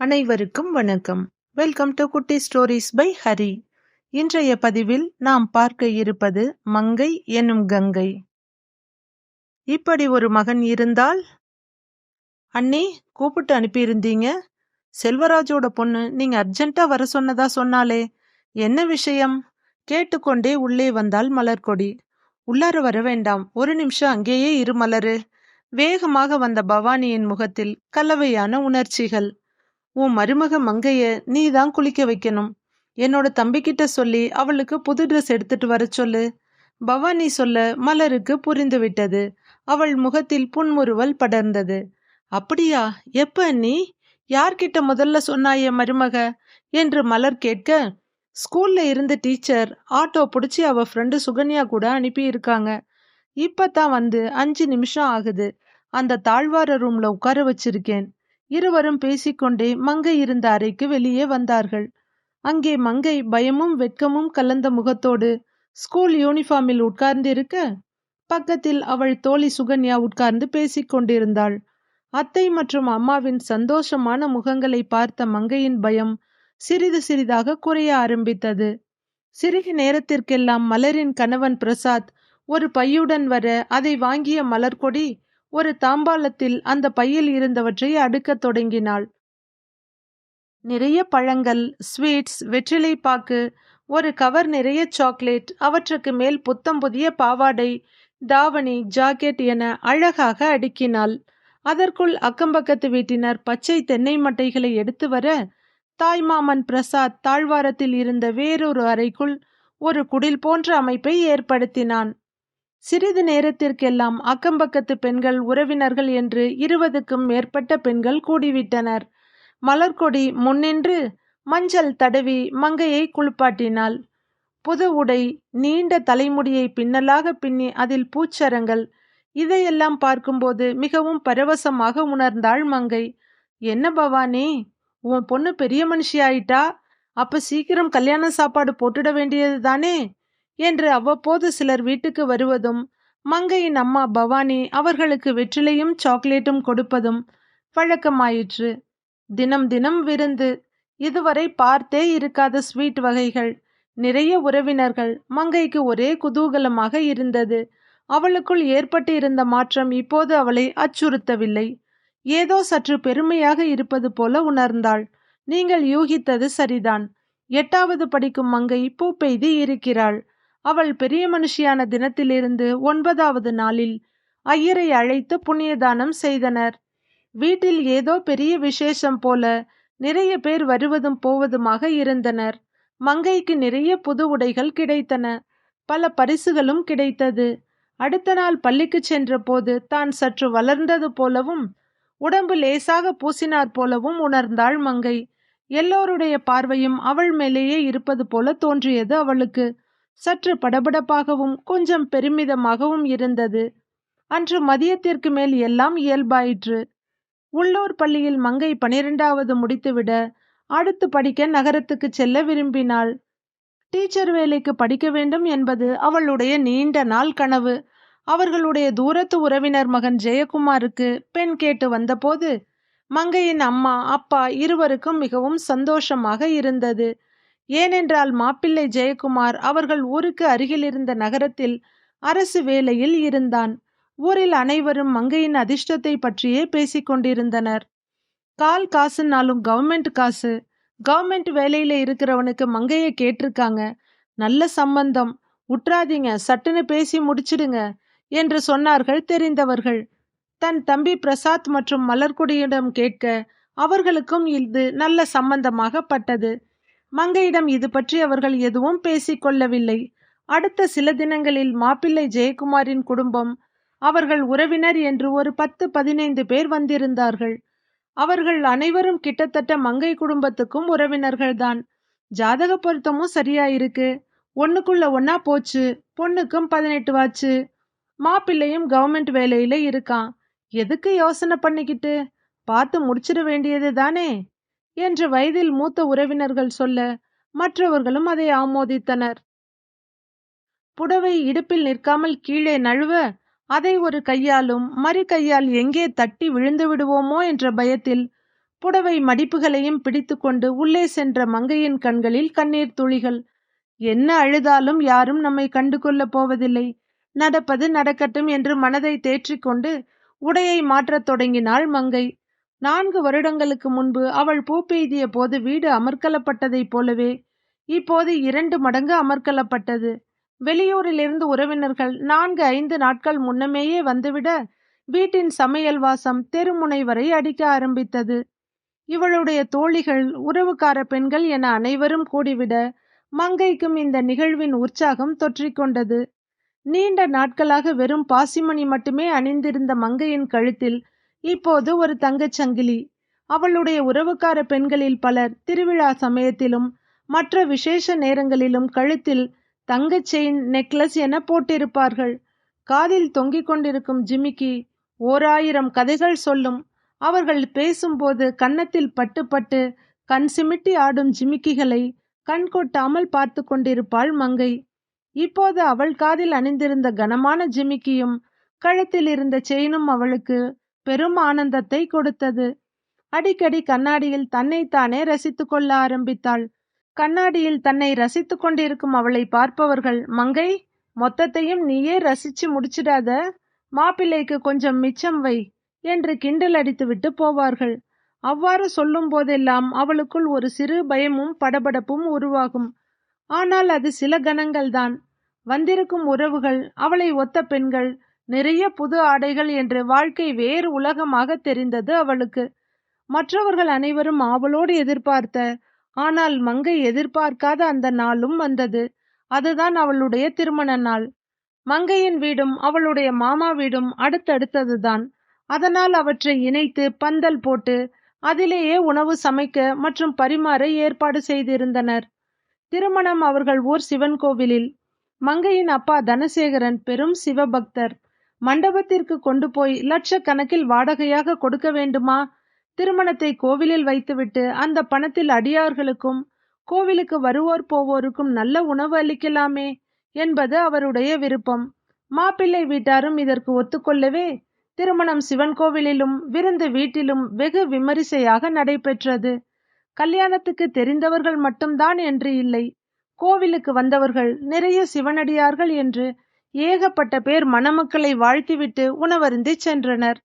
அனைவருக்கும் வணக்கம். Welcome to குட்டி ஸ்டோரிஸ் பை ஹரி. இன்றைய பதிவில் நாம் பார்க்க இருப்பது மங்கை எனும் கங்கை. இப்படி ஒரு மகன் இருந்தால், அண்ணி கூப்பிட்டு அனுப்பியிருந்தீங்க. செல்வராஜோட பொண்ணு நீங்க அர்ஜென்ட்டா வர சொன்னதா சொன்னாலே, என்ன விஷயம்? கேட்டுக்கொண்டே உள்ளே வந்தாள் மலர்கொடி. உள்ளார வர வேண்டாம், ஒரு நிமிஷம் அங்கேயே இரு மலரு. வேகமாக வந்த பவானியின் முகத்தில் கலவையான உணர்ச்சிகள். உன் மருமக மங்கைய நீ தான் குளிக்க வைக்கணும். என்னோட தம்பிக்கிட்ட சொல்லி அவளுக்கு புது ட்ரெஸ் எடுத்துட்டு வர சொல்லு. பவானி சொல்ல மலருக்கு புரிந்து விட்டது. அவள் முகத்தில் புன்முறுவல் படர்ந்தது. அப்படியா? எப்ப நீ? யார்கிட்ட முதல்ல சொன்னாய மருமக என்று மலர் கேட்க, ஸ்கூல்ல இருந்து டீச்சர் ஆட்டோ பிடிச்சி அவ ஃப்ரெண்டு சுகன்யா கூட அனுப்பி இருக்காங்க. இப்பதான் வந்து 5 நிமிஷம் ஆகுது. அந்த தாழ்வார ரூம்ல உட்கார வச்சிருக்கேன். இருவரும் பேசிக்கொண்டே மங்கை இருந்த அறைக்கு வெளியே வந்தார்கள். அங்கே மங்கை பயமும் வெட்கமும் கலந்த முகத்தோடு ஸ்கூல் யூனிஃபார்மில் உட்கார்ந்து இருக்க, பக்கத்தில் அவள் தோழி சுகன்யா உட்கார்ந்து பேசிக் கொண்டிருந்தாள். அத்தை மற்றும் அம்மாவின் சந்தோஷமான முகங்களை பார்த்த மங்கையின் பயம் சிறிது சிறிதாக குறைய ஆரம்பித்தது. சிறிது நேரத்திற்கெல்லாம் மலரின் கணவன் பிரசாத் ஒரு பையுடன் வர, அதை வாங்கிய மலர்கொடி ஒரு தாம்பாளத்தில் அந்த பையில் இருந்தவற்றை அடுக்கத் தொடங்கினாள். நிறைய பழங்கள், ஸ்வீட்ஸ், வெற்றிலை பாக்கு, ஒரு கவர் நிறைய சாக்லேட், அவற்றுக்கு மேல் புத்தம் புதிய பாவாடை, தாவணி, ஜாக்கெட் என அழகாக அடுக்கினாள். அதற்குள் அக்கம்பக்கத்து வீட்டினர் பச்சை தென்னை மட்டைகளை எடுத்து வர, தாய்மாமன் பிரசாத் தாழ்வாரத்தில் இருந்த வேறொரு அறைக்குள் ஒரு குடில் போன்ற அமைப்பை ஏற்படுத்தினான். சிறிது நேரத்திற்கெல்லாம் அக்கம்பக்கத்து பெண்கள், உறவினர்கள் என்று 20க்கும் மேற்பட்ட பெண்கள் கூடிவிட்டனர். மலர்கொடி முன்னின்று மஞ்சள் தடவி மங்கையை குளிப்பாட்டினாள். புது உடை, நீண்ட தலைமுடியை பின்னலாக பின்னி அதில் பூச்சரங்கள், இதையெல்லாம் பார்க்கும்போது மிகவும் பரவசமாக உணர்ந்தாள் மங்கை. என்ன பவானி, உன் பொண்ணு பெரிய மனுஷி ஆயிட்டா? அப்ப சீக்கிரம் கல்யாண சாப்பாடு போட்டுட வேண்டியது தானே என்று அவ்வப்போது சிலர் வீட்டுக்கு வருவதும், மங்கையின் அம்மா பவானி அவர்களுக்கு வெற்றிலையும் சாக்லேட்டும் கொடுப்பதும் வழக்கமாயிற்று. தினம் தினம் விருந்து, இதுவரை பார்த்தே இருக்காத ஸ்வீட் வகைகள், நிறைய உறவினர்கள். மங்கைக்கு ஒரே குதூகலமாக இருந்தது. அவளுக்குள் ஏற்பட்டு இருந்த மாற்றம் இப்போது அவளை அச்சுறுத்தவில்லை. ஏதோ சற்று பெருமையாக இருப்பது போல உணர்ந்தாள். நீங்கள் யூகித்தது சரிதான். 8வது படிக்கும் மங்கை பூ பெய்து இருக்கிறாள். அவள் பெரிய மனுஷியான தினத்திலிருந்து 9வது நாளில் ஐயரை அழைத்து புண்ணியதானம் செய்தனர். வீட்டில் ஏதோ பெரிய விசேஷம் போல நிறைய பேர் வருவதும் போவதுமாக இருந்தனர். மங்கைக்கு நிறைய புது உடைகள் கிடைத்தன. பல பரிசுகளும் கிடைத்தது. அடுத்த நாள் பள்ளிக்கு சென்ற போது தான் சற்று வளர்ந்தது போலவும், உடம்பு லேசாக பூசினார் போலவும் உணர்ந்தாள் மங்கை. எல்லோருடைய பார்வையும் அவள் மேலேயே இருப்பது போல தோன்றியது அவளுக்கு. சற்று படபடப்பாகவும் கொஞ்சம் பெருமிதமாகவும் இருந்தது. அன்று மதியத்திற்கு மேல் எல்லாம் இயல்பாயிற்று. உள்ளூர் பள்ளியில் மங்கை 12வது முடித்துவிட அடுத்து படிக்க நகரத்துக்கு செல்ல விரும்பினாள். டீச்சர் வேலைக்கு படிக்க வேண்டும் என்பது அவளுடைய நீண்ட நாள் கனவு. அவர்களுடைய தூரத்து உறவினர் மகன் ஜெயக்குமாருக்கு பெண் கேட்டு வந்தபோது மங்கையின் அம்மா அப்பா இருவருக்கும் மிகவும் சந்தோஷமாக இருந்தது. ஏனென்றால் மாப்பிள்ளை ஜெயக்குமார் அவர்கள் ஊருக்கு அருகில் இருந்த நகரத்தில் அரசு வேலையில் இருந்தான். ஊரில் அனைவரும் மங்கையின் அதிர்ஷ்டத்தை பற்றியே பேசிக்கொண்டிருந்தனர். கால் காசுனாலும் கவர்மெண்ட் காசு. கவர்மெண்ட் வேலையில இருக்கிறவனுக்கு மங்கையை கேட்டிருக்காங்க. நல்ல சம்பந்தம், உற்றாதீங்க, சட்டுன்னு பேசி முடிச்சிடுங்க என்று சொன்னார்கள் தெரிந்தவர்கள். தன் தம்பி பிரசாத் மற்றும் மலர்கொடியிடம் கேட்க அவர்களுக்கும் இது நல்ல சம்பந்தமாக பட்டது. மங்கையிடம் இது பற்றி அவர்கள் எதுவும் பேசிக்கொள்ளவில்லை. அடுத்த சில தினங்களில் மாப்பிள்ளை ஜெயக்குமாரின் குடும்பம், அவர்கள் உறவினர் என்று ஒரு 10-15 பேர் வந்திருந்தார்கள். அவர்கள் அனைவரும் கிட்டத்தட்ட மங்கை குடும்பத்துக்கும் உறவினர்கள்தான். ஜாதக பொருத்தமும் சரியாயிருக்கு. ஒண்ணுக்குள்ள ஒன்னா போச்சு. பொண்ணுக்கும் 18 வாச்சு. மாப்பிள்ளையும் கவர்மெண்ட் வேலையில இருக்கான். எதுக்கு யோசனை பண்ணிக்கிட்டு, பார்த்து முடிச்சிட வேண்டியது தானே என்று வயதில் மூத்த உறவினர்கள் சொல்ல மற்றவர்களும் அதை ஆமோதித்தனர். புடவை இடுப்பில் நிற்காமல் கீழே நழுவ, அதை ஒரு கையாலும் மறு கையால் எங்கே தட்டி விழுந்து விடுவோமோ என்ற பயத்தில் புடவை மடிப்புகளையும் பிடித்துக்கொண்டு உள்ளே சென்ற மங்கையின் கண்களில் கண்ணீர் துளிகள். என்ன அழுதாலும் யாரும் நம்மை கண்டு கொள்ளப் போவதில்லை, நடப்பது நடக்கட்டும் என்று மனதை தேற்றிக்கொண்டு உடையை மாற்றத் தொடங்கினாள் மங்கை. 4 வருடங்களுக்கு முன்பு அவள் பூ பெய்திய போது வீடு அமர்க்கலப்பட்டதைப் போலவே இப்போது 2 மடங்கு அமர்க்கலப்பட்டது. வெளியூரிலிருந்து உறவினர்கள் 4-5 நாட்கள் முன்னமேயே வந்துவிட வீட்டின் சமையல் வாசம் தெருமுனை வரை அடிக்க ஆரம்பித்தது. இவளுடைய தோழிகள், உறவுக்கார பெண்கள் என அனைவரும் கூடிவிட மங்கைக்கும் இந்த நிகழ்வின் உற்சாகம் தொற்றிக்கொண்டது. நீண்ட நாட்களாக வெறும் பாசிமணி மட்டுமே அணிந்திருந்த மங்கையின் கழுத்தில் இப்போது ஒரு தங்கச் சங்கிலி. அவளுடைய உறவுக்கார பெண்களில் பலர் திருவிழா சமயத்திலும் மற்ற விசேஷ நேரங்களிலும் கழுத்தில் தங்கச் செயின், நெக்லஸ் என போட்டிருப்பார்கள். காதில் தொங்கிக் கொண்டிருக்கும் ஜிமிக்கி 1000 கதைகள் சொல்லும். அவர்கள் பேசும்போது கன்னத்தில் பட்டு பட்டு கண் சிமிட்டி ஆடும் ஜிமிக்கிகளை கண் கொட்டாமல் பார்த்து கொண்டிருப்பாள் மங்கை. இப்போது அவள் காதில் அணிந்திருந்த கனமான ஜிமிக்கியும் கழுத்தில் இருந்த செயினும் அவளுக்கு பெரும் ஆனந்தத்தை கொடுத்தது. அடிக்கடி கண்ணாடியில் தன்னைத்தானே ரசித்து கொள்ள ஆரம்பித்தாள். கண்ணாடியில் தன்னை ரசித்து கொண்டிருக்கும் அவளை பார்ப்பவர்கள், மங்கை, மொத்தத்தையும் நீயே ரசிச்சு முடிச்சிடாத, மாப்பிள்ளைக்கு கொஞ்சம் மிச்சம் வை என்று கிண்டல் அடித்துவிட்டு போவார்கள். அவ்வாறு சொல்லும் போதெல்லாம் அவளுக்குள் ஒரு சிறு பயமும் படபடப்பும் உருவாகும். ஆனால் அது சில கணங்கள்தான். வந்திருக்கும் உறவுகள், அவளை ஒத்த பெண்கள், நிறைய புது ஆடைகள் என்று வாழ்க்கை வேறு உலகமாக தெரிந்தது அவளுக்கு. மற்றவர்கள் அனைவரும் ஆவலோடு எதிர்பார்த்த, ஆனால் மங்கை எதிர்பார்க்காத அந்த நாளும் வந்தது. அதுதான் அவளுடைய திருமண நாள். மங்கையின் வீடும் அவளுடைய மாமா வீடும் அடுத்தடுத்ததுதான். அதனால் அவற்றை இணைத்து பந்தல் போட்டு அதிலேயே உணவு சமைக்க மற்றும் பரிமாற ஏற்பாடு செய்திருந்தனர். திருமணம் அவர்கள் ஊர் சிவன் கோவிலில். மங்கையின் அப்பா தனசேகரன் பெரும் சிவபக்தர். மண்டபத்திற்கு கொண்டு போய் லட்சக்கணக்கில் வாடகையாக கொடுக்க வேண்டுமா? திருமணத்தை கோவிலில் வைத்துவிட்டு அந்த பணத்தில் அடியார்களுக்கும் கோவிலுக்கு வருவோர் போவோருக்கும் நல்ல உணவு அளிக்கலாமே என்பது அவருடைய விருப்பம். மாப்பிள்ளை வீட்டாரும் இதற்கு ஒத்துக்கொள்ளவே திருமணம் சிவன் கோவிலிலும் விருந்து வீட்டிலும் வெகு விமரிசையாக நடைபெற்றது. கல்யாணத்துக்கு தெரிந்தவர்கள் மட்டும்தான் என்று இல்லை, கோவிலுக்கு வந்தவர்கள் நிறைய சிவனடியார்கள் என்று ஏகப்பட்ட பேர் மணமக்களை வாழ்த்திவிட்டு உணவருந்தி சென்றனர்.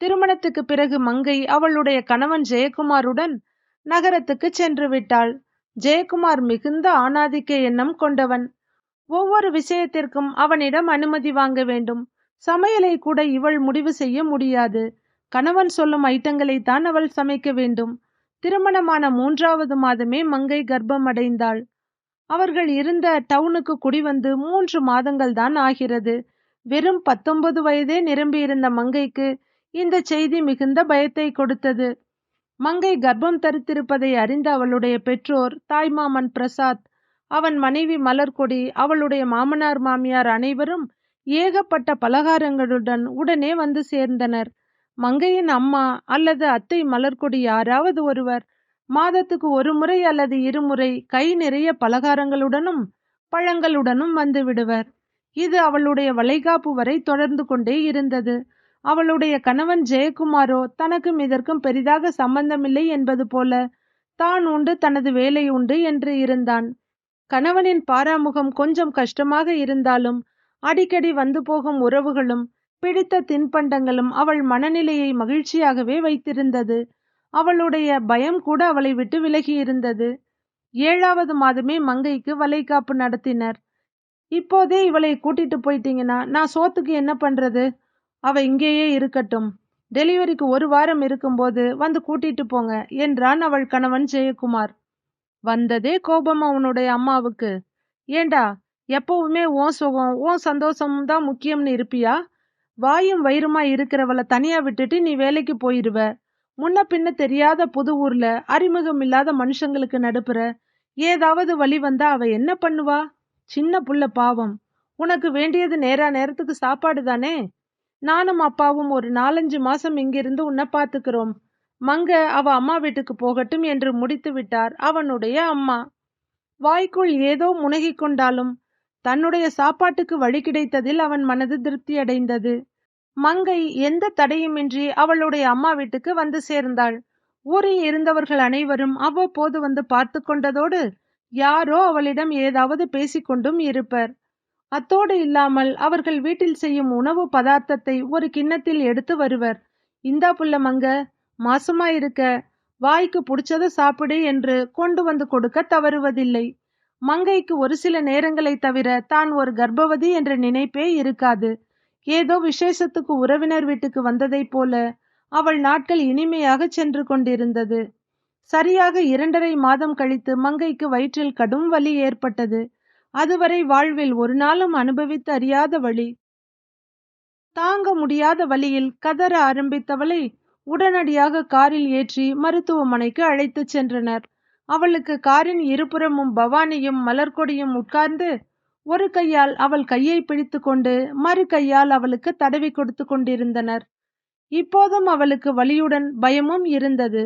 திருமணத்துக்கு பிறகு மங்கை அவளுடைய கணவன் ஜெயக்குமாருடன் நகரத்துக்கு சென்று விட்டாள். ஜெயக்குமார் மிகுந்த ஆணாதிக்க எண்ணம் கொண்டவன். ஒவ்வொரு விஷயத்திற்கும் அவனிடம் அனுமதி வாங்க வேண்டும். சமையலை கூட இவள் முடிவு செய்ய முடியாது. கணவன் சொல்லும் ஐட்டங்களைத்தான் அவள் சமைக்க வேண்டும். திருமணமான 3வது மாதமே மங்கை கர்ப்பம் அடைந்தாள். அவர்கள் இருந்த டவுனுக்கு குடிவந்து 3 மாதங்கள் தான் ஆகிறது. வெறும் 19 வயதே நிரம்பியிருந்த மங்கைக்கு இந்த செய்தி மிகுந்த பயத்தை கொடுத்தது. மங்கை கர்ப்பம் தரித்திருப்பதை அறிந்த அவளுடைய பெற்றோர், தாய்மாமன் பிரசாத், அவன் மனைவி மலர்கொடி, அவளுடைய மாமனார் மாமியார் அனைவரும் ஏகப்பட்ட பலகாரங்களுடன் உடனே வந்து சேர்ந்தனர். மங்கையின் அம்மா அல்லது அத்தை மலர்கொடி யாராவது ஒருவர் மாதத்துக்கு 1 முறை அல்லது 2 முறை கை நிறைய பலகாரங்களுடனும் பழங்களுடனும் வந்து விடுவர். இது அவளுடைய வளைகாப்பு வரை தொடர்ந்து கொண்டே இருந்தது. அவளுடைய கணவன் ஜெயக்குமாரோ தனக்கும் இதற்கும் பெரிதாக சம்பந்தமில்லை என்பது போல தான் உண்டு தனது வேலை உண்டு என்று இருந்தான். கணவனின் பாராமுகம் கொஞ்சம் கஷ்டமாக இருந்தாலும் அடிக்கடி வந்து போகும் உறவுகளும் பிடித்த தின்பண்டங்களும் அவள் மனநிலையை மகிழ்ச்சியாகவே வைத்திருந்தது. அவளுடைய பயம் கூட அவளை விட்டு விலகி இருந்தது. 7வது மாதமே மங்கைக்கு வளைகாப்பு நடத்தினர். இப்போதே இவளை கூட்டிட்டு போயிட்டீங்கன்னா நான் சோத்துக்கு என்ன பண்றது? அவ இங்கேயே இருக்கட்டும். டெலிவரிக்கு 1 வாரம் இருக்கும்போது வந்து கூட்டிட்டு போங்க என்றான் அவள் கணவன் ஜெயக்குமார். வந்ததே கோபம் அவனுடைய அம்மாவுக்கு. ஏண்டா, எப்பவுமே உன் சுகம் உன் சந்தோஷமும் தான் முக்கியம்னு இருப்பியா? வாயும் வயிறுமா இருக்கிறவளை தனியா விட்டுட்டு நீ வேலைக்கு போயிருவ. முன்ன பின்ன தெரியாத புது ஊர்ல அறிமுகம் இல்லாத மனுஷங்களுக்கு நடுப்புற ஏதாவது வழி வந்தா அவ என்ன பண்ணுவா? சின்ன புள்ள பாவம். உனக்கு வேண்டியது நேரத்துக்கு சாப்பாடு தானே. நானும் அப்பாவும் ஒரு 4-5 மாசம் இங்கிருந்து உன்னை பார்த்துக்கிறோம். மங்க அவ அம்மா வீட்டுக்கு போகட்டும் என்று முடித்து விட்டார் அவனுடைய அம்மா. வாய்க்குள் ஏதோ முனகிக் கொண்டாலும் தன்னுடைய சாப்பாட்டுக்கு வழி கிடைத்ததில் அவன் மனது திருப்தி அடைந்தது. மங்கை எந்த தடையுமின்றி அவளுடைய அம்மா வீட்டுக்கு வந்து சேர்ந்தாள். ஊரில் இருந்தவர்கள் அனைவரும் அவ்வப்போது வந்து பார்த்து கொண்டதோடு யாரோ அவளிடம் ஏதாவது பேசிக்கொண்டும் இருப்பர். அத்தோடு இல்லாமல் அவர்கள் வீட்டில் செய்யும் உணவு பதார்த்தத்தை ஒரு கிண்ணத்தில் எடுத்து வருவர். இந்தா புள்ள மங்க, மாசமா இருக்க, வாய்க்கு புடிச்சத சாப்பிடு என்று கொண்டு வந்து கொடுக்க தவறுவதில்லை. மங்கைக்கு ஒரு சில நேரங்களை தவிர தான் ஒரு கர்ப்பவதி என்ற நினைப்பே இருக்காது. ஏதோ விசேஷத்துக்கு உறவினர் வீட்டுக்கு வந்ததைப் போல அவள் நாட்கள் இனிமையாக சென்று கொண்டிருந்தது. சரியாக 2.5 மாதம் கழித்து மங்கைக்கு வயிற்றில் கடும் வலி ஏற்பட்டது. அதுவரை வாழ்வில் ஒரு நாளும் அனுபவித்து அறியாத வலி. தாங்க முடியாத வலியில் கதற ஆரம்பித்தவளை உடனடியாக காரில் ஏற்றி மருத்துவமனைக்கு அழைத்துச் சென்றனர். அவளுக்கு காரின் இருபுறமும் பவானியும் மலர்கொடியும் உட்கார்ந்து ஒரு கையால் அவள் கையை பிடித்து கொண்டு மறு கையால் அவளுக்கு தடவி கொடுத்து கொண்டிருந்தனர். இப்போதும் அவளுக்கு வலியுடன் பயமும் இருந்தது.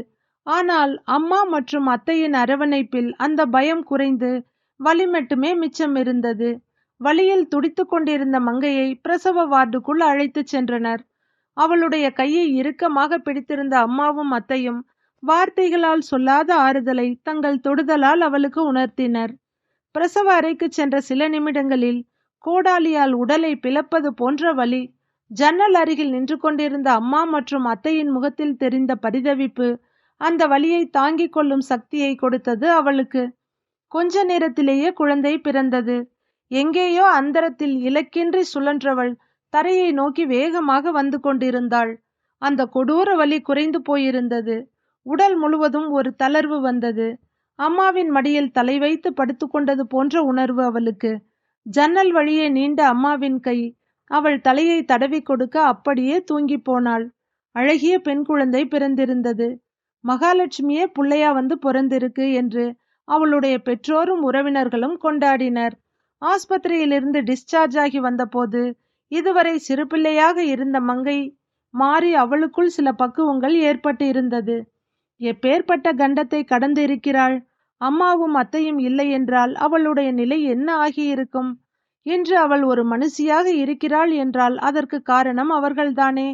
ஆனால் அம்மா மற்றும் அத்தையின் அரவணைப்பில் அந்த பயம் குறைந்து வலி மட்டுமே மிச்சம் இருந்தது. வலியில் துடித்து கொண்டிருந்த மங்கையை பிரசவ வார்டுக்குள் அழைத்துச் சென்றனர். அவளுடைய கையை இறுக்கமாக பிடித்திருந்த அம்மாவும் அத்தையும் வார்த்தைகளால் சொல்லாத ஆறுதலை தங்கள் தொடுதலால் அவளுக்கு உணர்த்தினர். பிரசவ அறைக்கு சென்ற சில நிமிடங்களில் கோடாலியால் உடலை பிளப்பது போன்ற வலி. ஜன்னல் அருகில் நின்று கொண்டிருந்த அம்மா மற்றும் அத்தையின் முகத்தில் தெரிந்த பரிதவிப்பு அந்த வலியை தாங்கிக் கொள்ளும் சக்தியை கொடுத்தது அவளுக்கு. கொஞ்ச நேரத்திலேயே குழந்தை பிறந்தது. எங்கேயோ அந்தரத்தில் இலக்கின்றி சுழன்றவள் தரையை நோக்கி வேகமாக வந்து கொண்டிருந்தாள். அந்த கொடூர வலி குறைந்து போயிருந்தது. உடல் முழுவதும் ஒரு தளர்வு வந்தது. அம்மாவின் மடியில் தலை வைத்து படுத்து கொண்டது போன்ற உணர்வு அவளுக்கு. ஜன்னல் வழியே நீண்ட அம்மாவின் கை அவள் தலையை தடவி கொடுக்க அப்படியே தூங்கி போனாள். அழகிய பெண் குழந்தை பிறந்திருந்தது. மகாலட்சுமியே புள்ளையா வந்து பிறந்திருக்கு என்று அவளுடைய பெற்றோரும் உறவினர்களும் கொண்டாடினர். ஆஸ்பத்திரியிலிருந்து டிஸ்சார்ஜ் ஆகி வந்தபோது இதுவரை சிறு பிள்ளையாக இருந்த மங்கை மாறி அவளுக்குள் சில பக்குவங்கள் ஏற்பட்டு இருந்தது. எப்பேற்பட்ட கண்டத்தை கடந்து இருக்கிறாள்! அம்மாவும் அத்தையும் இல்லை என்றால் அவளுடைய நிலை என்ன ஆகியிருக்கும்? இன்று அவள் ஒரு மனுஷியாக இருக்கிறாள் என்றால் அதற்கு காரணம் அவர்கள்தானே.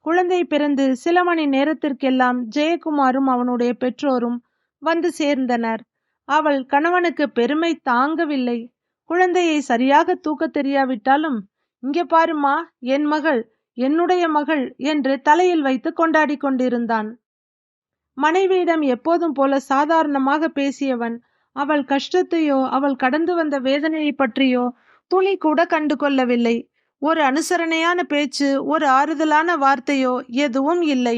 குழந்தை பிறந்து சில மணி நேரத்திற்கெல்லாம் ஜெயக்குமாரும் அவனுடைய பெற்றோரும் வந்து சேர்ந்தனர். அவள் கணவனுக்கு பெருமை தாங்கவில்லை. குழந்தையை சரியாக தூக்க தெரியாவிட்டாலும், இங்கே பாருமா, என் மகள், என்னுடைய மகள் என்று தலையில் வைத்து கொண்டாடி கொண்டிருந்தான். மனைவியிடம் எப்போதும் போல சாதாரணமாக பேசியவன் அவள் கஷ்டத்தையோ அவள் கடந்து வந்த வேதனையை பற்றியோ துளி கூட கண்டு கொள்ளவில்லை. ஒரு அனுசரணையான பேச்சு, ஒரு ஆறுதலான வார்த்தையோ எதுவும் இல்லை.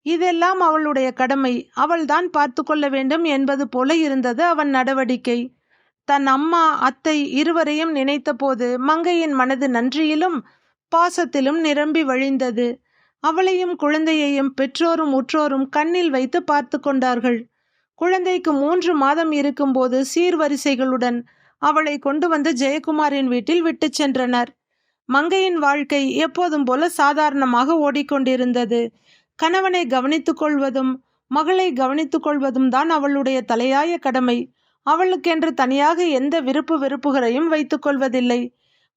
இதெல்லாம் அவளுடைய கடமை, அவள்தான் பார்த்து கொள்ள வேண்டும் என்பது போல இருந்தது அவன் நடவடிக்கை. தன் அம்மா அத்தை இருவரையும் நினைத்த போது மங்கையின் மனது நன்றியிலும் பாசத்திலும் நிரம்பி வழிந்தது. அவளையும் குழந்தையையும் பெற்றோரும் உற்றோரும் கண்ணில் வைத்து பார்த்து கொண்டார்கள். குழந்தைக்கு 3 மாதம் இருக்கும்போது சீர்வரிசைகளுடன் அவளை கொண்டு வந்து ஜெயக்குமாரின் வீட்டில் விட்டு சென்றனர். மங்கையின் வாழ்க்கை எப்போதும் போல சாதாரணமாக ஓடிக்கொண்டிருந்தது. கணவனை கவனித்துக் கொள்வதும் மகளை கவனித்துக் கொள்வதும் தான் அவளுடைய தலையாய கடமை. அவளுக்கென்று தனியாக எந்த விருப்பு வெறுப்புகளையும் வைத்துக் கொள்வதில்லை.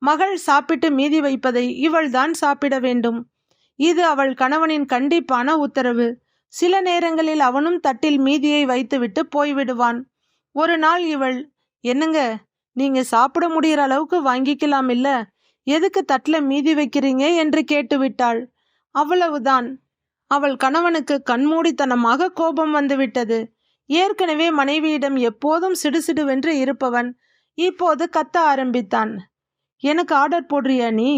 மகள் சாப்பிட்டு மீதி வைப்பதை இவள்தான் சாப்பிட வேண்டும். இது அவள் கணவனின் கண்டிப்பான உத்தரவு. சில நேரங்களில் அவனும் தட்டில் மீதியை வைத்துவிட்டு போய்விடுவான். ஒரு நாள் இவள், என்னங்க, நீங்க சாப்பிட முடிகிற அளவுக்கு வாங்கிக்கலாம் இல்ல, எதுக்கு தட்டில் மீதி வைக்கிறீங்க என்று கேட்டுவிட்டாள். அவ்வளவுதான். அவள் கணவனுக்கு கண்மூடித்தனமாக கோபம் வந்துவிட்டது. ஏற்கனவே மனைவியிடம் எப்போதும் சிடுசிடுவென்று இருப்பவன் இப்போது கத்த ஆரம்பித்தான். எனக்கு ஆர்டர் போடுறியா நீ?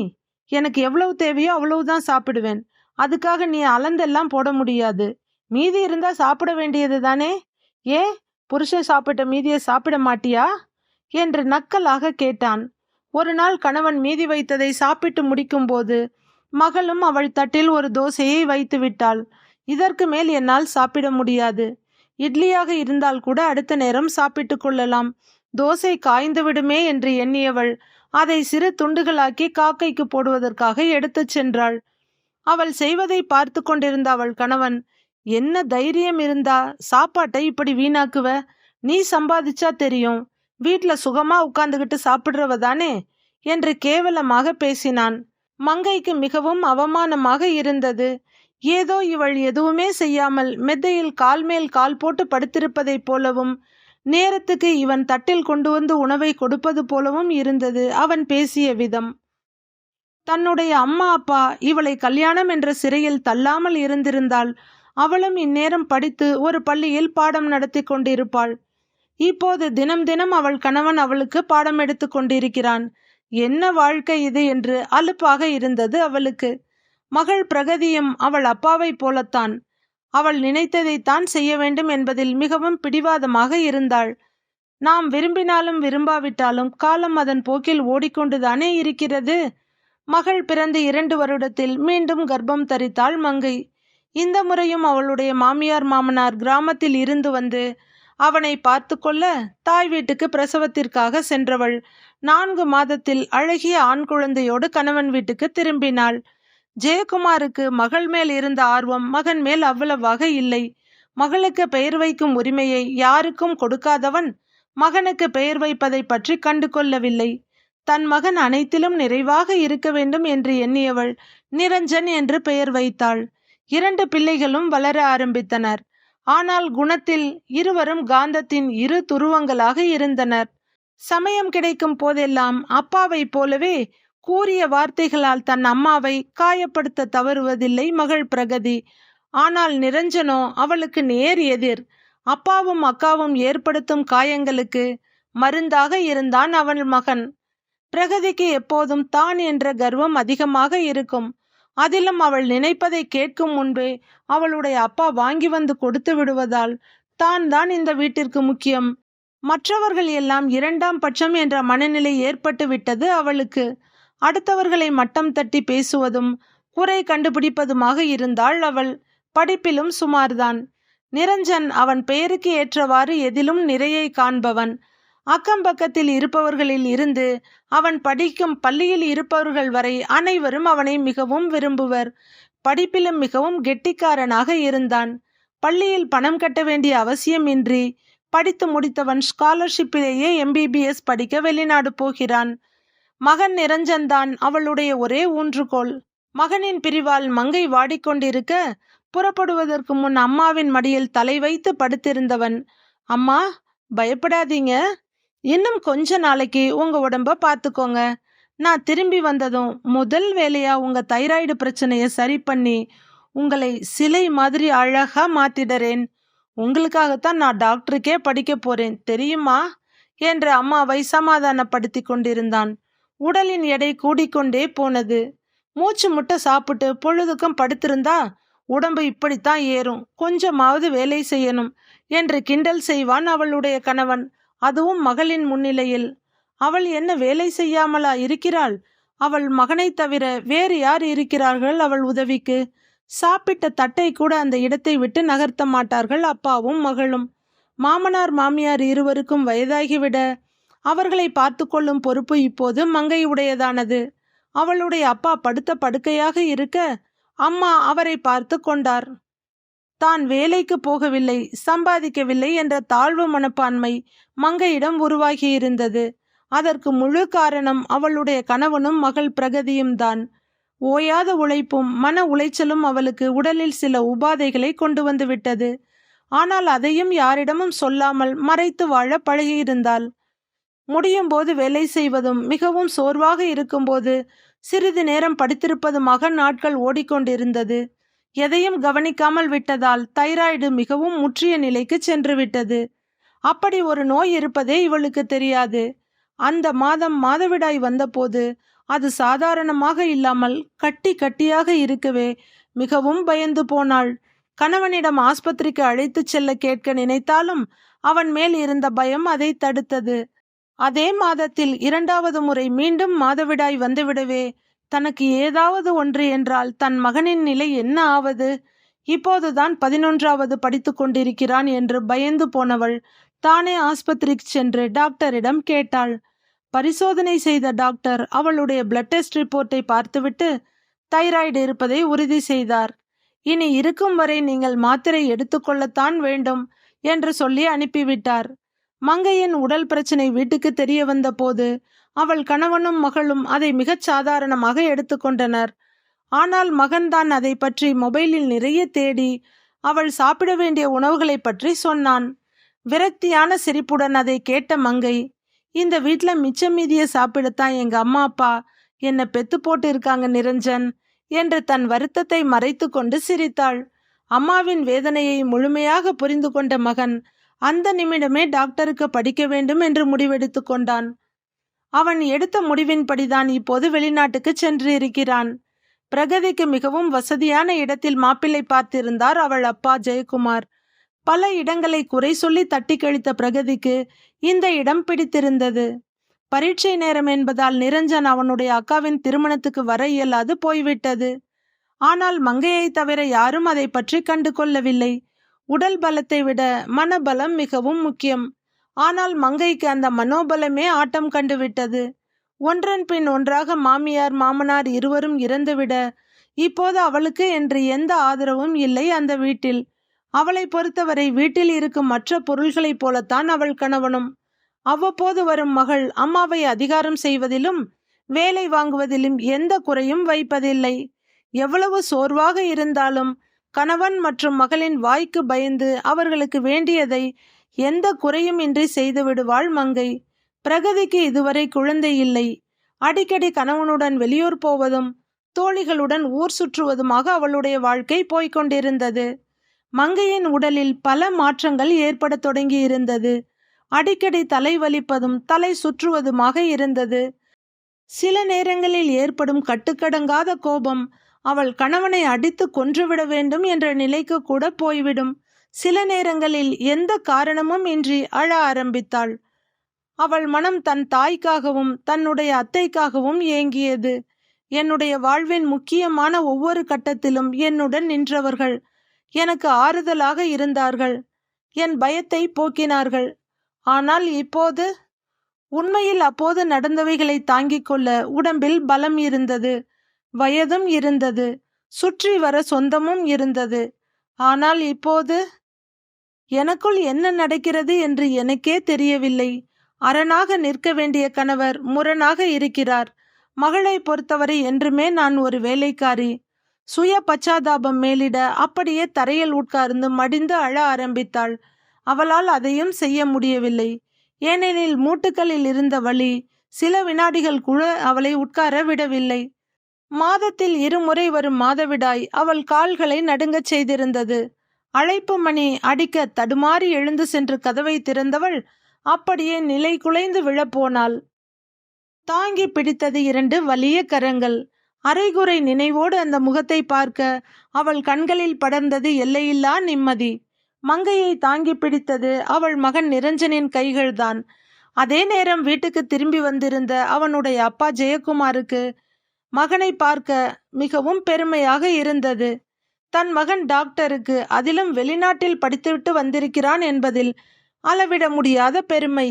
எனக்கு எவ்வளவு தேவையோ அவ்வளவுதான் சாப்பிடுவேன். அதுக்காக நீ அளந்தெல்லாம் போட முடியாது. மீதி இருந்தா சாப்பிட வேண்டியது தானே? ஏன் புருஷன் சாப்பிட்ட மீதியை சாப்பிட மாட்டியா என்று நக்கலாக கேட்டான். ஒரு நாள் கணவன் மீதி வைத்ததை சாப்பிட்டு முடிக்கும்போது மகளும் அவள் தட்டில் ஒரு தோசையை வைத்து விட்டாள். இதற்கு மேல் என்னால் சாப்பிட முடியாது. இட்லியாக இருந்தால் கூட அடுத்த நேரம் சாப்பிட்டு கொள்ளலாம். தோசை காய்ந்து விடுமே என்று எண்ணியவள் அதை சிறு துண்டுகளாக்கி காக்கைக்கு போடுவதற்காக எடுத்துச் சென்றாள். அவள் செய்வதை பார்த்து கொண்டிருந்த அவள் கணவன், என்ன தைரியம் இருந்தா சாப்பாட்டை இப்படி வீணாக்குவ? நீ சம்பாதிச்சா தெரியும், வீட்டுல சுகமா உட்கார்ந்துகிட்டு சாப்பிடுறவ தானே என்று கேவலமாக பேசினான். மங்கைக்கு மிகவும் அவமானமாக இருந்தது. ஏதோ இவள் எதுவுமே செய்யாமல் மெத்தையில் கால் மேல் கால் போட்டு படுத்திருப்பதைப் போலவும், நேரத்துக்கு இவன் தட்டில் கொண்டு வந்து உணவை கொடுப்பது போலவும் இருந்தது அவன் பேசிய விதம். தன்னுடைய அம்மா அப்பா இவளை கல்யாணம் என்ற சிறையில் தள்ளாமல் இருந்திருந்தால் அவளும் இந்நேரம் படித்து ஒரு பள்ளியில் பாடம் நடத்தி கொண்டிருப்பாள். இப்போது தினம் தினம் அவள் கணவன் அவளுக்கு பாடம் எடுத்து கொண்டிருக்கிறான். என்ன வாழ்க்கை இது என்று அலுப்பாக இருந்தது அவளுக்கு. மகள் பிரகதியும் அவள் அப்பாவைப் போலத்தான். அவள் நினைத்ததைத்தான் செய்ய வேண்டும் என்பதில் மிகவும் பிடிவாதமாக இருந்தாள். நாம் விரும்பினாலும் விரும்பாவிட்டாலும் காலம் அதன் போக்கில் ஓடிக்கொண்டுதானே இருக்கிறது. மகள் பிறந்து 2 வருடத்தில் மீண்டும் கர்ப்பம் தரித்தாள் மங்கை. இந்த முறையும் அவளுடைய மாமியார் மாமனார் கிராமத்தில் இருந்து வந்து அவனை பார்த்து கொள்ள தாய் வீட்டுக்கு பிரசவத்திற்காக சென்றவள் 4 மாதத்தில் அழகிய ஆண் குழந்தையோடு கணவன் வீட்டுக்கு திரும்பினாள். ஜெயக்குமாருக்கு மகள் மேல் இருந்த ஆர்வம் மகன் மேல் அவ்வளவாக இல்லை. மகளுக்கு பெயர் வைக்கும் உரிமையை யாருக்கும் கொடுக்காதவன் மகனுக்கு பெயர் வைப்பதை பற்றி கண்டு கொள்ளவில்லை. தன் மகன் அனைத்திலும் நிறைவாக இருக்க வேண்டும் என்று எண்ணியவள் நிரஞ்சன் என்று பெயர் வைத்தாள். 2 பிள்ளைகளும் வளர ஆரம்பித்தனர். ஆனால் குணத்தில் இருவரும் காந்தத்தின் 2 துருவங்களாக இருந்தனர். சமயம் கிடைக்கும் போதெல்லாம் அப்பாவைப் போலவே கூறிய வார்த்தைகளால் தன் அம்மாவை காயப்படுத்த தவறுவதில்லை மகள் பிரகதி. ஆனால் நிரஞ்சனோ அவளுக்கு நேர் எதிர். அப்பாவும் அக்காவும் ஏற்படுத்தும் காயங்களுக்கு மருந்தாக இருந்தான் அவள் மகன். பிரகதிக்கு எப்போதும் தான் என்ற கர்வம் அதிகமாக இருக்கும். அதிலும் அவள் நினைப்பதை கேட்கும் முன்பே அவளுடைய அப்பா வாங்கி வந்து கொடுத்து விடுவதால் தான் இந்த வீட்டிற்கு முக்கியம், மற்றவர்கள் எல்லாம் 2ஆம் பட்சம் என்ற மனநிலை ஏற்பட்டு விட்டது அவளுக்கு. அடுத்தவர்களை மட்டம் தட்டி பேசுவதும் குறை கண்டுபிடிப்பதுமாக இருந்தாள் அவள். படிப்பிலும் சுமார்தான். நிரஞ்சன் அவன் பெயருக்கு ஏற்றவாறு எதிலும் நிறையை காண்பவன். அக்கம் பக்கத்தில் இருப்பவர்களில் இருந்து அவன் படிக்கும் பள்ளியில் இருப்பவர்கள் வரை அனைவரும் அவனை மிகவும் விரும்புவர். படிப்பிலும் மிகவும் கெட்டிக்காரனாக இருந்தான். பள்ளியில் பணம் கட்ட வேண்டிய அவசியமின்றி படித்து முடித்தவன் ஸ்காலர்ஷிப்பிலேயே MBBS படிக்க வெளிநாடு போகிறான். மகன் நிரஞ்சன் தான் அவளுடைய ஒரே ஊன்றுகோல். மகனின் பிரிவால் மங்கை வாடிக்கொண்டிருக்க புறப்படுவதற்கு முன் அம்மாவின் மடியில் தலை வைத்து படுத்திருந்தவன், அம்மா பயப்படாதீங்க, இன்னும் கொஞ்ச நாளைக்கு உங்க உடம்ப பார்த்துக்கோங்க. நான் திரும்பி வந்ததும் முதல் வேலையா உங்க தைராய்டு பிரச்சனையை சரி பண்ணி உங்களை சிலை மாதிரி அழகா மாத்திடுறேன். உங்களுக்காகத்தான் நான் டாக்டருக்கே படிக்க போறேன் தெரியுமா என்று அம்மாவை சமாதானப்படுத்தி கொண்டிருந்தான். உடலின் எடை கூடிக்கொண்டே போனது. மூச்சு முட்டை சாப்பிட்டு பொழுதுக்கும் படுத்திருந்தா உடம்பு இப்படித்தான் ஏறும், கொஞ்சமாவது வேலை செய்யணும் என்று கிண்டல் செய்வான் அவளுடைய கணவன், அதுவும் மகளின் முன்னிலையில். அவள் என்ன வேலை செய்யாமலா இருக்கிறாள்? அவள் மகனை தவிர வேறு யார் இருக்கிறார்கள் அவள் உதவிக்கு? சாப்பிட்ட தட்டை கூட அந்த இடத்தை விட்டு நகர்த்த மாட்டார்கள் அப்பாவும் மகளும். மாமனார் மாமியார் இருவருக்கும் வயதாகிவிட அவர்களை பார்த்து கொள்ளும் பொறுப்பு இப்போது மங்கையுடையதானது. அவளுடைய அப்பா படுத்த படுக்கையாக இருக்க அம்மா அவரை பார்த்து கொண்டார். தான் வேலைக்கு போகவில்லை, சம்பாதிக்கவில்லை என்ற தாழ்வு மனப்பான்மை மங்கையிடம் உருவாகியிருந்தது. அதற்கு முழு காரணம் அவளுடைய கணவனும் மகள் பிரகதியும் தான். ஓயாத உழைப்பும் மன உளைச்சலும் அவளுக்கு உடலில் சில உபாதைகளை கொண்டு வந்து விட்டது. ஆனால் அதையும் யாரிடமும் சொல்லாமல் மறைத்து வாழ பழகியிருந்தாள். முடியும் போது வேலை செய்வதும் மிகவும் சோர்வாக இருக்கும்போது சிறிது நேரம் படித்திருப்பதுமாக நாட்கள் ஓடிக்கொண்டிருந்தது. எதையும் கவனிக்காமல் விட்டதால் தைராய்டு மிகவும் முற்றிய நிலைக்கு சென்று விட்டது. அப்படி ஒரு நோய் இருப்பதே இவளுக்கு தெரியாது. அந்த மாதம் மாதவிடாய் வந்தபோது அது சாதாரணமாக இல்லாமல் கட்டி கட்டியாக இருக்கவே மிகவும் பயந்து போனாள். கணவனிடம் ஆஸ்பத்திரிக்கு அழைத்துச் செல்ல கேட்க நினைத்தாலும் அவன் மேல் இருந்த பயம் அதை தடுத்தது. அதே மாதத்தில் 2வது முறை மீண்டும் மாதவிடாய் வந்துவிடவே தனக்கு ஏதாவது ஒன்று என்றால் தன் மகனின் நிலை என்ன ஆவது? இப்போதுதான் 11வது படித்து கொண்டிருக்கிறான் என்று பயந்து போனவள் தானே ஆஸ்பத்திரிக்கு சென்று டாக்டரிடம் கேட்டாள். பரிசோதனை செய்த டாக்டர் அவளுடைய பிளட் டெஸ்ட் ரிப்போர்ட்டை பார்த்துவிட்டு தைராய்டு இருப்பதை உறுதி செய்தார். இனி இருக்கும் வரை நீங்கள் மாத்திரை எடுத்துக்கொள்ளத்தான் வேண்டும் என்று சொல்லி அனுப்பிவிட்டார். மங்கையின் உடல் பிரச்சனை வீட்டுக்கு தெரிய வந்த போது அவள் கணவனும் மகளும் அதை மிகச் சாதாரணமாக எடுத்துக்கொண்டனர். ஆனால் மகன்தான் அதை பற்றி மொபைலில் நிறைய தேடி அவள் சாப்பிட வேண்டிய உணவுகளை பற்றி சொன்னான். விரக்தியான சிரிப்புடன் அதை கேட்ட மங்கை, இந்த வீட்டில் மிச்சம் மீதியை சாப்பிடத்தான் எங்க அம்மா அப்பா என்னை பெத்து போட்டு இருக்காங்க நிரஞ்சன் என்று தன் வருத்தத்தை மறைத்து கொண்டு சிரித்தாள். அம்மாவின் வேதனையை முழுமையாக புரிந்து கொண்ட மகன் அந்த நிமிடமே டாக்டருக்கு படிக்க வேண்டும் என்று முடிவெடுத்து கொண்டான். அவன் எடுத்த முடிவின்படிதான் இப்போது வெளிநாட்டுக்கு சென்று இருக்கிறான். பிரகதிக்கு மிகவும் வசதியான இடத்தில் மாப்பிள்ளை பார்த்திருந்தார் அவள் அப்பா ஜெயக்குமார். பல இடங்களை குறை சொல்லி தட்டி கழித்த பிரகதிக்கு இந்த இடம் பிடித்திருந்தது. பரீட்சை நேரம் என்பதால் நிரஞ்சன் அவனுடைய அக்காவின் திருமணத்துக்கு வர இயலாது போய்விட்டது. ஆனால் மங்கையை தவிர யாரும் அதை பற்றி கண்டு கொள்ளவில்லை. உடல் பலத்தை விட மனபலம் மிகவும் முக்கியம். ஆனால் மங்கைக்கு அந்த மனோபலமே ஆட்டம் கண்டுவிட்டது. ஒன்றன் பின் ஒன்றாக மாமியார் மாமனார் இருவரும் இறந்துவிட இப்போது அவளுக்கு என்று எந்த ஆதரவும் இல்லை அந்த வீட்டில். அவளை பொறுத்தவரை வீட்டில் இருக்கும் மற்ற பொருள்களைப் போலத்தான் அவள் கணவனும். அவ்வப்போது வரும் மகள் அம்மாவை அதிகாரம் செய்வதிலும் வேலை வாங்குவதிலும் எந்த குறையும் வைப்பதில்லை. எவ்வளவு சோர்வாக இருந்தாலும் கணவன் மற்றும் மகளின் வாய்க்கு பயந்து அவர்களுக்கு வேண்டியதை எந்த குறையும் இன்றி செய்து விடுவாள் மங்கை. பிரகதிக்கு இதுவரை குழந்தை இல்லை. அடிக்கடி கணவனுடன் வெளியூர் போவதும் தோழிகளுடன் ஊர் சுற்றுவதுமாக அவளுடைய வாழ்க்கை போய்கொண்டிருந்தது. மங்கையின் உடலில் பல மாற்றங்கள் ஏற்பட தொடங்கி இருந்தது. அடிக்கடி தலை வலிப்பதும் தலை சுற்றுவதுமாக இருந்தது. சில நேரங்களில் ஏற்படும் கட்டுக்கடங்காத கோபம் அவள் கணவனை அடித்து கொன்றுவிட வேண்டும் என்ற நிலைக்கு கூட போய்விடும். சில நேரங்களில் எந்த காரணமும் இன்றி அழ ஆரம்பித்தாள். அவள் மனம் தன் தாய்க்காகவும் தன்னுடைய அத்தைக்காகவும் ஏங்கியது. என்னுடைய வாழ்வின் முக்கியமான ஒவ்வொரு கட்டத்திலும் என்னுடன் நின்றவர்கள் எனக்கு ஆறுதலாக இருந்தார்கள். என் பயத்தை போக்கினார்கள். ஆனால் இப்போது உண்மையில் அப்போது நடந்தவைகளை தாங்கிக் கொள்ள உடம்பில் பலம் இருந்தது, வயதும் இருந்தது, சுற்றி வர சொந்தமும் இருந்தது. ஆனால் இப்போது எனக்குள் என்ன நடக்கிறது என்று எனக்கே தெரியவில்லை. அரணாக நிற்க வேண்டிய கணவர் முரணாக இருக்கிறார். மகளை பொறுத்தவரை என்றுமே நான் ஒரு வேலைக்காரி. சுய பச்சாதாபம் மேலிட அப்படியே தரையில் உட்கார்ந்து மடிந்து அழ ஆரம்பித்தாள். அவளால் அதையும் செய்ய முடியவில்லை. ஏனெனில் மூட்டுக்களில் இருந்த வலி சில வினாடிகள் கூட அவளை உட்கார விடவில்லை. மாதத்தில் 2 முறை வரும் மாதவிடாய் அவள் கால்களை நடுங்கச் செய்திருந்தது. அழைப்பு மணி அடிக்க தடுமாறி எழுந்து சென்று கதவை திறந்தவள் அப்படியே நிலை குலைந்து விழப்போனாள். தாங்கி பிடித்தது 2 வலிய கரங்கள். அரைகுறை நினைவோடு அந்த முகத்தை பார்க்க அவள் கண்களில் படர்ந்தது எல்லையில்லா நிம்மதி. மங்கையை தாங்கி பிடித்தது அவள் மகன் நிரஞ்சனின் கைகள்தான். அதே நேரம் வீட்டுக்கு திரும்பி வந்திருந்த அவனுடைய அப்பா ஜெயக்குமாருக்கு மகனை பார்க்க மிகவும் பெருமையாக இருந்தது. தன் மகன் டாக்டருக்கு, அதிலும் வெளிநாட்டில் படித்துவிட்டு வந்திருக்கிறான் என்பதில் அளவிட முடியாத பெருமை.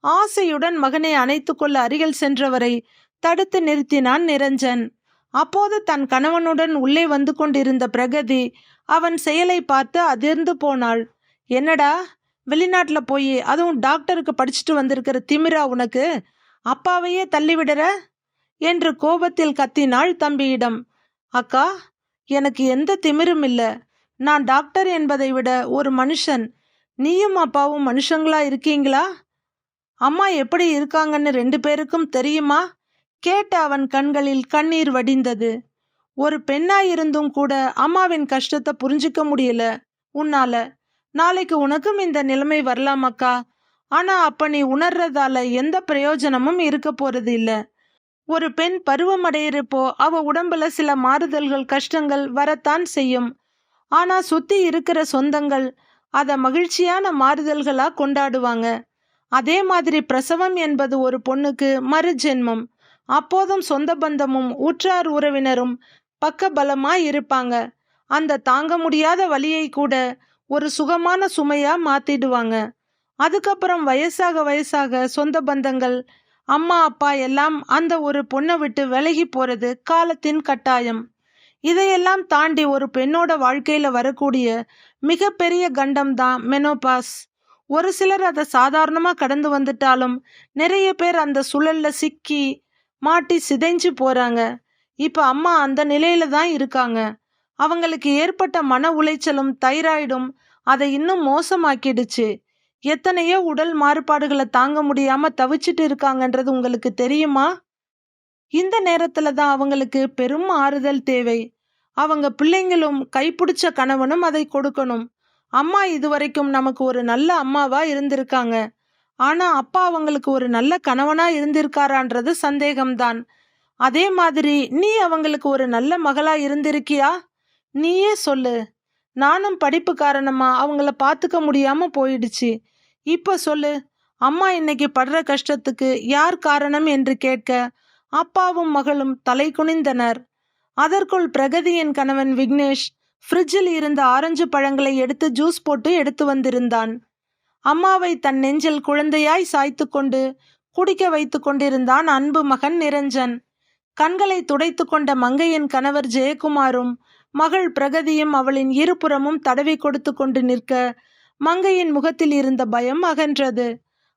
ஆசையுடன் மகனை அணைத்து கொள்ள அருகில் சென்றவரை தடுத்து நிறுத்தினான் நிரஞ்சன். அப்போது தன் கணவனுடன் உள்ளே வந்து கொண்டிருந்த பிரகதி அவன் செயலை பார்த்து அதிர்ந்து போனாள். என்னடா, வெளிநாட்டில் போய் அதுவும் டாக்டருக்கு படிச்சுட்டு வந்திருக்கிற திமிரா உனக்கு? அப்பாவையே தள்ளிவிடுற என்று கோபத்தில் கத்தினாள் தம்பியிடம். அக்கா, எனக்கு எந்த திமிரும் இல்லை. நான் டாக்டர் என்பதை விட ஒரு மனுஷன். நீயும் அப்பாவும் மனுஷங்களா இருக்கீங்களா? அம்மா எப்படி இருக்காங்கன்னு 2 பேருக்கும் தெரியுமா? கேட்ட அவன் கண்களில் கண்ணீர் வடிந்தது. ஒரு பெண்ணாயிருந்தும் கூட அம்மாவின் கஷ்டத்தை புரிஞ்சிக்க முடியல உன்னால. நாளைக்கு உனக்கும் இந்த நிலைமை வரலாம் அக்கா. ஆனா அப்ப நீ உணர்றதால எந்த பிரயோஜனமும் இருக்க போறது இல்ல. ஒரு பெண் பருவமடையிறப்போ அவ உடம்புல சில மாறுதல்கள் கஷ்டங்கள் வரத்தான் செய்யும். ஆனா சுத்தி இருக்கிற சொந்தங்கள் அத மகிழ்ச்சியான மாறுதல்களா கொண்டாடுவாங்க. அதே மாதிரி பிரசவம் என்பது ஒரு பொண்ணுக்கு மறு ஜென்மம். அப்போதும் சொந்த பந்தமும் உற்றார் உறவினரும் பக்கபலமாய் இருப்பாங்க. அந்த தாங்க முடியாத வலியை கூட ஒரு சுகமான சுமையா மாத்திடுவாங்க. அதுக்கப்புறம் வயசாக சொந்த பந்தங்கள், அம்மா அப்பா எல்லாம் அந்த ஒரு பொண்ணை விட்டு விலகி போறது காலத்தின் கட்டாயம். இதையெல்லாம் தாண்டி ஒரு பெண்ணோட வாழ்க்கையில வரக்கூடிய மிகப்பெரிய கண்டம் தான் மெனோபாஸ். ஒரு சிலர் அதை சாதாரணமா கடந்து வந்துட்டாலும் நிறைய பேர் அந்த சுழல்ல சிக்கி மாட்டி சிதைஞ்சு போறாங்க. இப்ப அம்மா அந்த நிலையில தான் இருக்காங்க. அவங்களுக்கு ஏற்பட்ட மன உளைச்சலும் தைராய்டும் அதை இன்னும் மோசமாக்கிடுச்சு. எத்தனையோ உடல் மாறுபாடுகளை தாங்க முடியாம தவிச்சிட்டு இருக்காங்கன்றது உங்களுக்கு தெரியுமா? இந்த நேரத்துல தான் அவங்களுக்கு பெரும் ஆறுதல் தேவை. அவங்க பிள்ளைங்களும் கைப்பிடிச்ச கணவனும் அதை கொடுக்கணும். அம்மா இதுவரைக்கும் நமக்கு ஒரு நல்ல அம்மாவா இருந்திருக்காங்க. ஆனா அப்பா அவங்களுக்கு ஒரு நல்ல கணவனா இருந்திருக்காரான்றது சந்தேகம்தான். அதே மாதிரி நீ அவங்களுக்கு ஒரு நல்ல மகளா இருந்திருக்கியா? நீயே சொல்லு. நானும் படிப்பு காரணமா அவங்கள பார்த்துக்க முடியாம போயிடுச்சு. இப்ப சொல்லு, அம்மா இன்னைக்கு படுற கஷ்டத்துக்கு யார் காரணம் என்று கேட்க அப்பாவும் மகளும் தலை குனிந்தனர். அதற்குள் பிரகதியின் கணவன் விக்னேஷ் ஃப்ரிட்ஜில் இருந்த ஆரஞ்சு பழங்களை எடுத்து ஜூஸ் போட்டு எடுத்து வந்திருந்தான். அம்மாவை தன் நெஞ்சில் குழந்தையாய் சாய்த்து கொண்டு குடிக்க வைத்து கொண்டிருந்தான் அன்பு மகன் நிரஞ்சன். கண்களை துடைத்து கொண்ட மங்கையின் கணவர் ஜெயக்குமாரும் மகள் பிரகதியும் அவளின் இருபுறமும் தடவி கொடுத்து கொண்டு நிற்க மங்கையின் முகத்தில் இருந்த பயம் அகன்றது.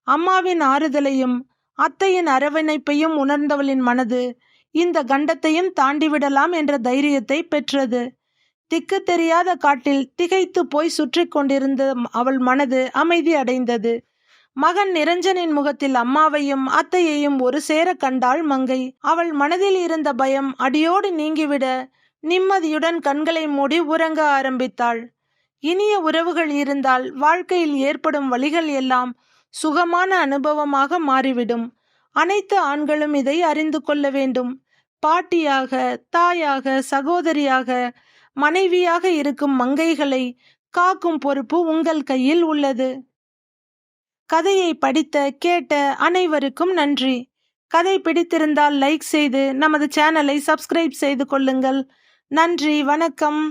அம்மாவின் ஆறுதலையும் அத்தையின் அரவணைப்பையும் உணர்ந்தவளின் மனது இந்த கண்டத்தையும் தாண்டிவிடலாம் என்ற தைரியத்தை பெற்றது. திக்கு தெரியாத காட்டில் திகைத்து போய் சுற்றி கொண்டிருந்த அவள் மனது அமைதி அடைந்தது. மகன் நிரஞ்சனின் முகத்தில் அம்மாவையும் அத்தையையும் ஒரு சேர கண்டாள் மங்கை. அவள் மனதில் இருந்த பயம் அடியோடு நீங்கிவிட நிம்மதியுடன் கண்களை மூடி உறங்க ஆரம்பித்தாள். இனிய உறவுகள் இருந்தால் வாழ்க்கையில் ஏற்படும் வலிகள் எல்லாம் சுகமான அனுபவமாக மாறிவிடும். அனைத்து ஆண்களும் இதை அறிந்து கொள்ள வேண்டும். பாட்டியாக, தாயாக, சகோதரியாக, மனைவியாக இருக்கும் மங்கைகளை காக்கும் பொறுப்பு உங்கள் கையில் உள்ளது. கதையை படித்த கேட்ட அனைவருக்கும் நன்றி. கதை பிடித்திருந்தால் லைக் செய்து நமது சேனலை சப்ஸ்கிரைப் செய்து கொள்ளுங்கள். நன்றி, வணக்கம்.